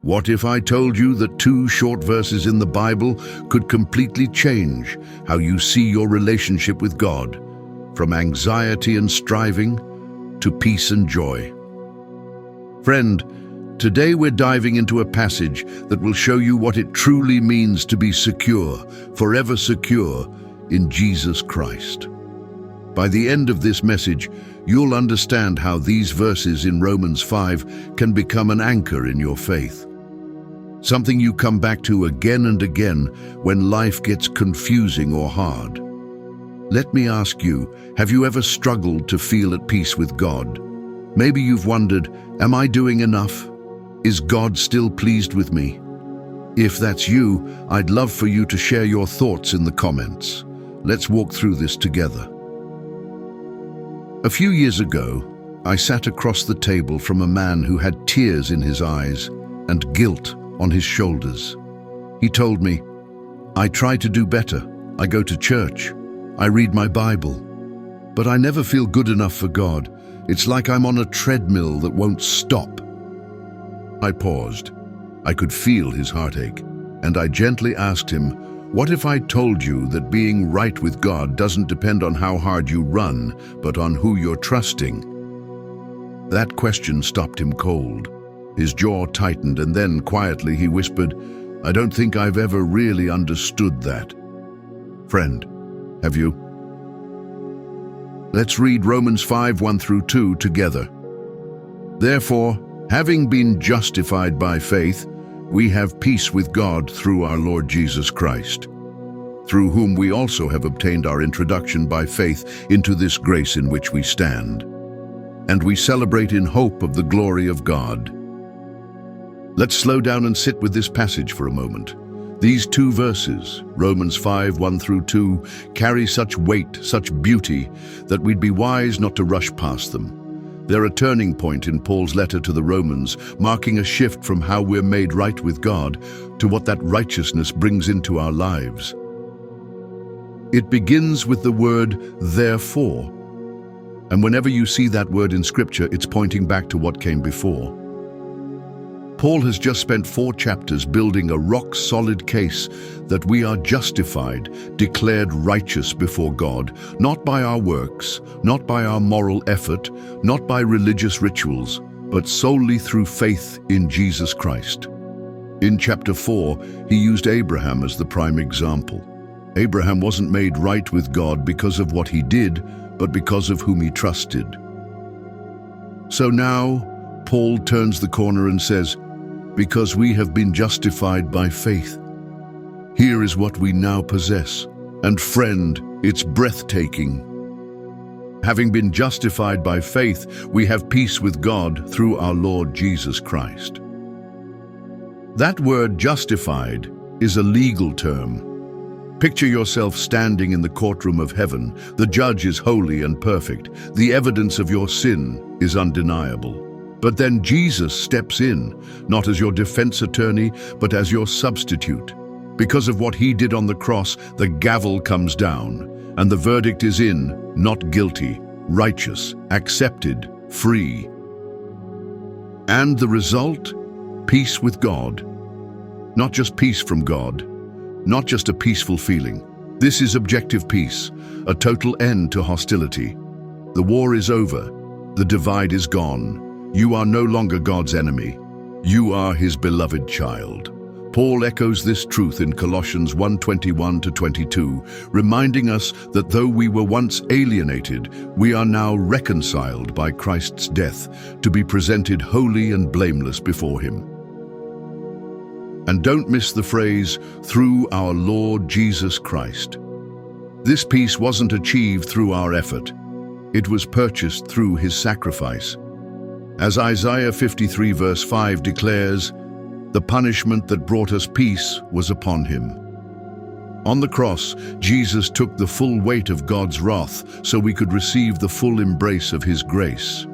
What if I told you that 2 short verses in the Bible could completely change how you see your relationship with God, from anxiety and striving to peace and joy? Friend, today we're diving into a passage that will show you what it truly means to be secure, forever secure, in Jesus Christ. By the end of this message, you'll understand how these verses in Romans 5 can become an anchor in your faith. Something you come back to again and again when life gets confusing or hard. Let me ask you, have you ever struggled to feel at peace with God? Maybe you've wondered, am I doing enough? Is God still pleased with me? If that's you, I'd love for you to share your thoughts in the comments. Let's walk through this together. A few years ago, I sat across the table from a man who had tears in his eyes and guilt on his shoulders. He told me, "I try to do better. I go to church. I read my Bible. But I never feel good enough for God. It's like I'm on a treadmill that won't stop." I paused. I could feel his heartache, and I gently asked him, "What if I told you that being right with God doesn't depend on how hard you run, but on who you're trusting?" That question stopped him cold. His jaw tightened, and then quietly he whispered, "I don't think I've ever really understood that." Friend, have you? Let's read Romans 5, 1 through 2 together. "Therefore, having been justified by faith, we have peace with God through our Lord Jesus Christ, through whom we also have obtained our introduction by faith into this grace in which we stand. And we celebrate in hope of the glory of God." Let's slow down and sit with this passage for a moment. These 2 verses, Romans 5, 1 through 2, carry such weight, such beauty, that we'd be wise not to rush past them. They're a turning point in Paul's letter to the Romans, marking a shift from how we're made right with God to what that righteousness brings into our lives. It begins with the word "therefore." And whenever you see that word in Scripture, it's pointing back to what came before. Paul has just spent 4 chapters building a rock-solid case that we are justified, declared righteous before God, not by our works, not by our moral effort, not by religious rituals, but solely through faith in Jesus Christ. In chapter 4, he used Abraham as the prime example. Abraham wasn't made right with God because of what he did, but because of whom he trusted. So now, Paul turns the corner and says, "Because we have been justified by faith, here is what we now possess." And friend, it's breathtaking. Having been justified by faith, we have peace with God through our Lord Jesus Christ. That word "justified" is a legal term. Picture yourself standing in the courtroom of heaven. The judge is holy and perfect. The evidence of your sin is undeniable. But then Jesus steps in, not as your defense attorney, but as your substitute. Because of what he did on the cross, the gavel comes down, and the verdict is in, not guilty, righteous, accepted, free. And the result? Peace with God. Not just peace from God, not just a peaceful feeling. This is objective peace, a total end to hostility. The war is over. The divide is gone. You are no longer God's enemy. You are his beloved child. Paul echoes this truth in Colossians 1:21-22, reminding us that though we were once alienated, we are now reconciled by Christ's death to be presented holy and blameless before him. And don't miss the phrase, "through our Lord Jesus Christ." This peace wasn't achieved through our effort. It was purchased through his sacrifice. As Isaiah 53 verse 5 declares, "The punishment that brought us peace was upon him." On the cross, Jesus took the full weight of God's wrath so we could receive the full embrace of his grace.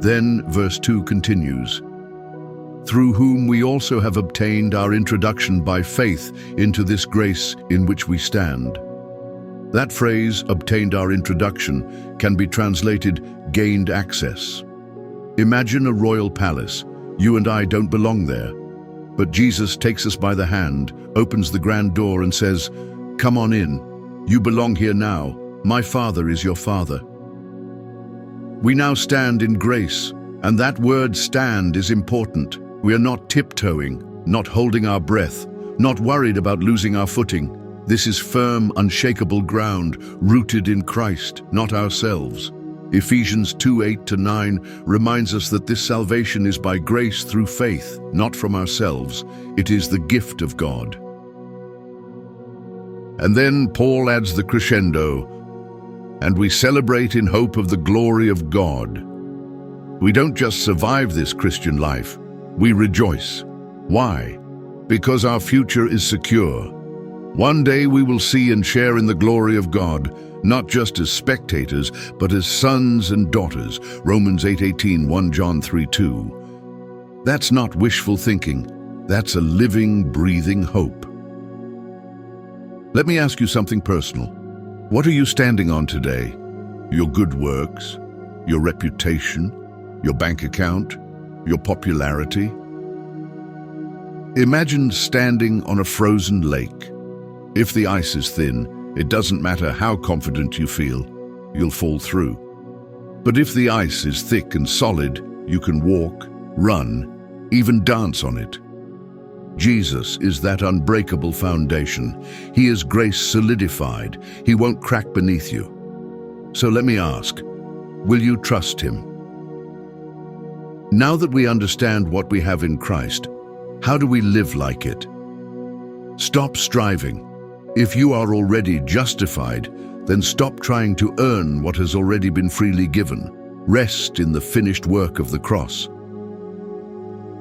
Then verse 2 continues, "Through whom we also have obtained our introduction by faith into this grace in which we stand." That phrase, "obtained our introduction," can be translated, "gained access." Imagine a royal palace. You and I don't belong there. But Jesus takes us by the hand, opens the grand door and says, "Come on in. You belong here now. My Father is your Father." We now stand in grace, and that word stand is important. We are not tiptoeing, not holding our breath, not worried about losing our footing. This is firm, unshakable ground, rooted in Christ, not ourselves. Ephesians 2:8-9 reminds us that this salvation is by grace through faith, not from ourselves. It is the gift of God. And then Paul adds the crescendo, and we celebrate in hope of the glory of God. We don't just survive this Christian life, we rejoice. Why? Because our future is secure. One day we will see and share in the glory of God, not just as spectators, but as sons and daughters. Romans 8:18, 1 John 3:2. That's not wishful thinking. That's a living, breathing hope. Let me ask you something personal. What are you standing on today? Your good works? Your reputation? Your bank account? Your popularity? Imagine standing on a frozen lake. If the ice is thin, it doesn't matter how confident you feel, you'll fall through. But if the ice is thick and solid, you can walk, run, even dance on it. Jesus is that unbreakable foundation. He is grace solidified. He won't crack beneath you. So let me ask, will you trust him? Now that we understand what we have in Christ, how do we live like it? Stop striving. If you are already justified, then stop trying to earn what has already been freely given. Rest in the finished work of the cross.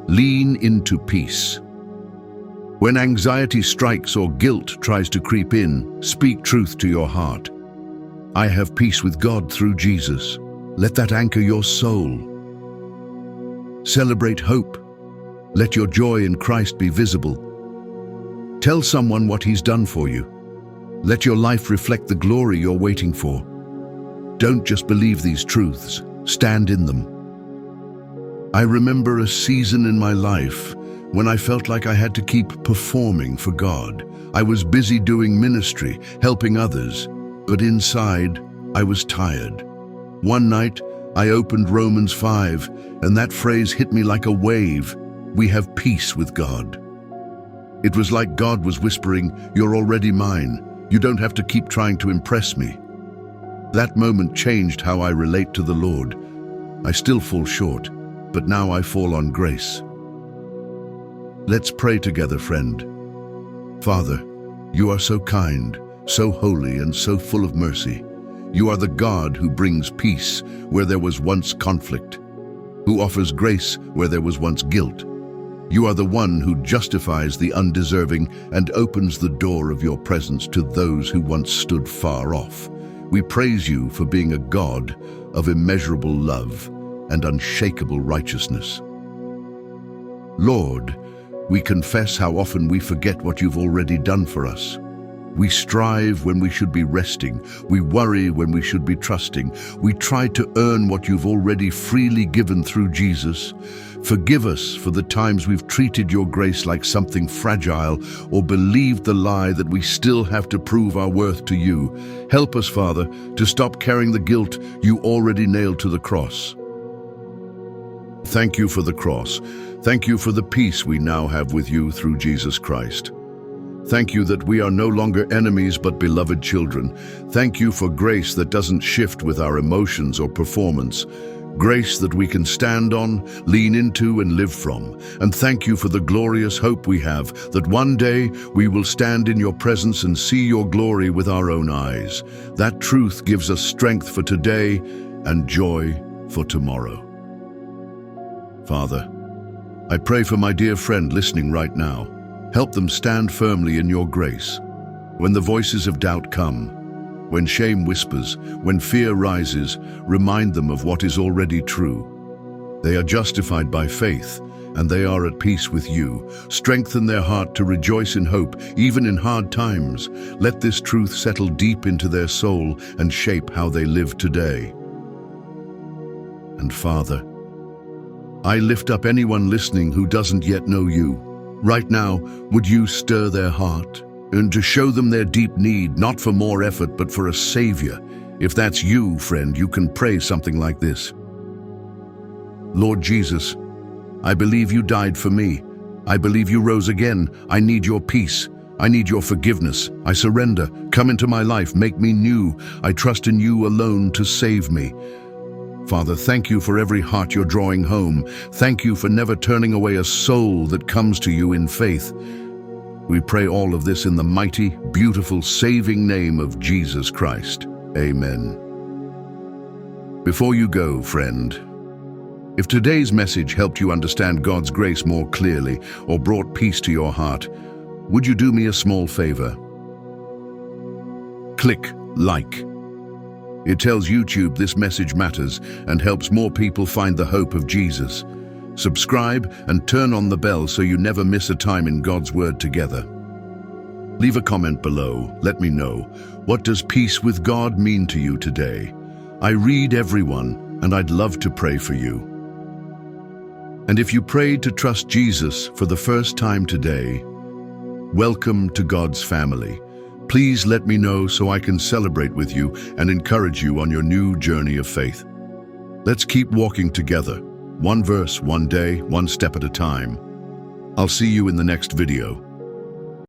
Lean into peace. When anxiety strikes or guilt tries to creep in, speak truth to your heart. I have peace with God through Jesus. Let that anchor your soul. Celebrate hope. Let your joy in Christ be visible. Tell someone what he's done for you. Let your life reflect the glory you're waiting for. Don't just believe these truths, stand in them. I remember a season in my life when I felt like I had to keep performing for God. I was busy doing ministry, helping others, but inside, I was tired. One night, I opened Romans 5, and that phrase hit me like a wave. We have peace with God. It was like God was whispering, "You're already mine. You don't have to keep trying to impress me." That moment changed how I relate to the Lord. I still fall short, but now I fall on grace. Let's pray together, friend. Father, you are so kind, so holy, and so full of mercy. You are the God who brings peace where there was once conflict, who offers grace where there was once guilt. You are the one who justifies the undeserving and opens the door of your presence to those who once stood far off. We praise you for being a God of immeasurable love and unshakable righteousness. Lord, we confess how often we forget what you've already done for us. We strive when we should be resting. We worry when we should be trusting. We try to earn what you've already freely given through Jesus. Forgive us for the times we've treated your grace like something fragile or believed the lie that we still have to prove our worth to you. Help us, Father, to stop carrying the guilt you already nailed to the cross. Thank you for the cross. Thank you for the peace we now have with you through Jesus Christ. Thank you that we are no longer enemies but beloved children. Thank you for grace that doesn't shift with our emotions or performance. Grace that we can stand on, lean into, and live from. And thank you for the glorious hope we have that one day we will stand in your presence and see your glory with our own eyes. That truth gives us strength for today and joy for tomorrow. Father, I pray for my dear friend listening right now. Help them stand firmly in your grace. When the voices of doubt come, when shame whispers, when fear rises, remind them of what is already true. They are justified by faith, and they are at peace with you. Strengthen their heart to rejoice in hope, even in hard times. Let this truth settle deep into their soul and shape how they live today. And Father, I lift up anyone listening who doesn't yet know you. Right now, would you stir their heart and to show them their deep need, not for more effort, but for a Savior? If that's you, friend, you can pray something like this. Lord Jesus, I believe you died for me. I believe you rose again. I need your peace. I need your forgiveness. I surrender. Come into my life. Make me new. I trust in you alone to save me. Father, thank you for every heart you're drawing home. Thank you for never turning away a soul that comes to you in faith. We pray all of this in the mighty, beautiful, saving name of Jesus Christ. Amen. Before you go, friend, if today's message helped you understand God's grace more clearly or brought peace to your heart, would you do me a small favor? Click like. It tells YouTube this message matters and helps more people find the hope of Jesus. Subscribe and turn on the bell so you never miss a time in God's Word together. Leave a comment below. Let me know, what does peace with God mean to you today? I read everyone, and I'd love to pray for you. And if you prayed to trust Jesus for the first time today, welcome to God's family. Please let me know so I can celebrate with you and encourage you on your new journey of faith. Let's keep walking together, one verse, one day, one step at a time. I'll see you in the next video.